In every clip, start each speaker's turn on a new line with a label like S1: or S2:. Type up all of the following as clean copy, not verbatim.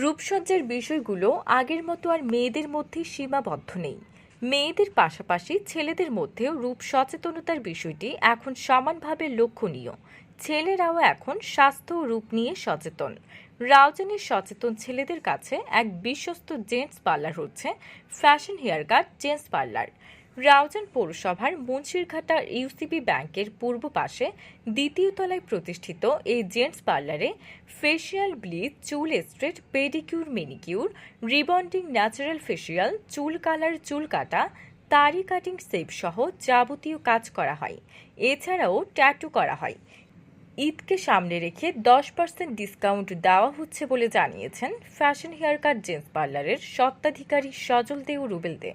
S1: রূপসজ্জার বিষয়গুলো আগের মতো আর মেয়েদের মধ্যে সীমাবদ্ধ নেই। মেয়েদের পাশাপাশি ছেলেদের মধ্যেও রূপ সচেতনতার বিষয়টি এখন সমানভাবে লক্ষণীয়। ছেলেরাও এখন স্বাস্থ্য ও রূপ নিয়ে সচেতন। রাউজানের সচেতন ছেলেদের কাছে এক বিশ্বস্ত জেন্টস পার্লার হচ্ছে fashion hair cut gents parlour. Raozan পৌরসভার মুন্সিরঘাটা ইউসিবি ব্যাংকের পূর্ব পাশে দ্বিতীয় তলায় প্রতিষ্ঠিত এই জেন্টস পার্লারে ফেসিয়াল, ব্লিচ, চুল straight, pedicure, manicure, rebonding, natural facial, চুল কালার, চুল কাটা, দাড়ি কাটিং শেভ সহ যাবতীয় কাজ করা হয়। এছাড়াও ট্যাটু করা হয়। ঈদকে সামনে রেখে 10% ডিসকাউন্ট দেওয়া হচ্ছে বলে জানিয়েছেন ফ্যাশন হেয়ার কাট জেন্টস পার্লারের স্বত্বাধিকারী সজল দে ও রুবেল দে।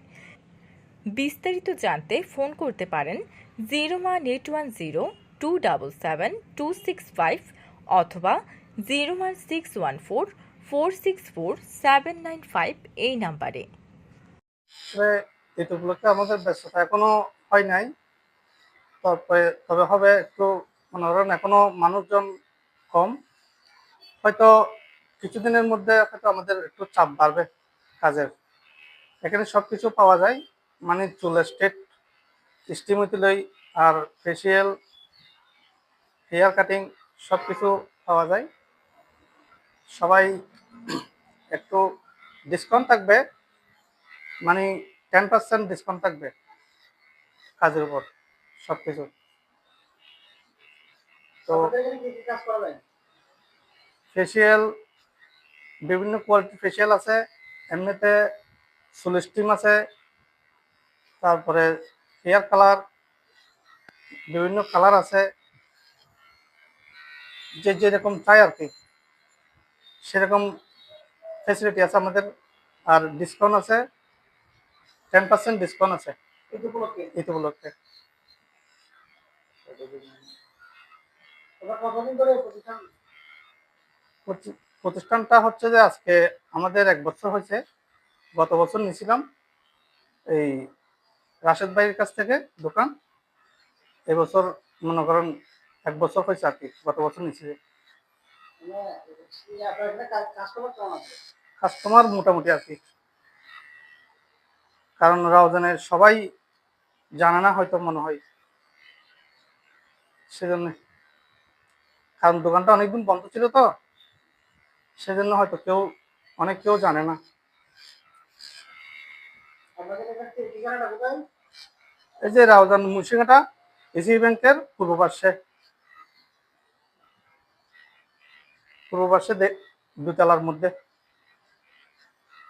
S1: বিস্তারিত জানতে ফোন করতে পারেন 01810-277-265 অথবা 01614-464-795 এই নাম্বারে।
S2: ঈদ উপলক্ষে আমাদের ব্যস্ততা এখনো হয় নাই, তবে হবে একটু। মনে করেন এখনো মানুষজন কম, হয়তো কিছুদিনের মধ্যে হয়তো আমাদের একটু চাপ বাড়বে কাজের। এখানে সবকিছু পাওয়া যায়, মানে চুল স্ট্রেট, স্টিম উইথলই আর ফেসিয়াল, হেয়ার কাটিং সবকিছু পাওয়া যায়। সবাই একটু ডিসকাউন্ট থাকবে, মানে 10% ডিসকাউন্ট থাকবে কাজের উপর সবকিছু। তো ফেসিয়াল বিভিন্ন কোয়ালিটির ফেসিয়াল আছে, এমনিতে চুল স্টিম আছে, তারপরে হেয়ার কালার, বিভিন্ন কালার আছে, যে যেরকম চাই আর কি সেরকম ফেসিলিটি আছে আমাদের। আর ডিসকাউন্ট আছে, 10% ডিসকাউন্ট আছে ঈদ উপলক্ষে। প্রতিষ্ঠানটা হচ্ছে যে আজকে আমাদের 1 বছর হয়েছে। গত বছর নিয়েছিলাম এই রাশেদ ভাইয়ের কাছ থেকে দোকান। এবছর মনে করেন 1 বছর হয়েছে আর কি, গত বছর নিয়েছি। কাস্টমার মোটামুটি আর কি, কারণ রাউজানের সবাই জানে না হয়তো, মনে হয় সেজন্য। কারণ দোকানটা অনেকদিন বন্ধ ছিল, তো সেজন্য হয়তো অনেক কেউ জানে না। এই যে রাউজান মুন্সিঘাটা এসিবি ব্যাংকের পূর্ব পার্শ্বে 2 তলার মধ্যে।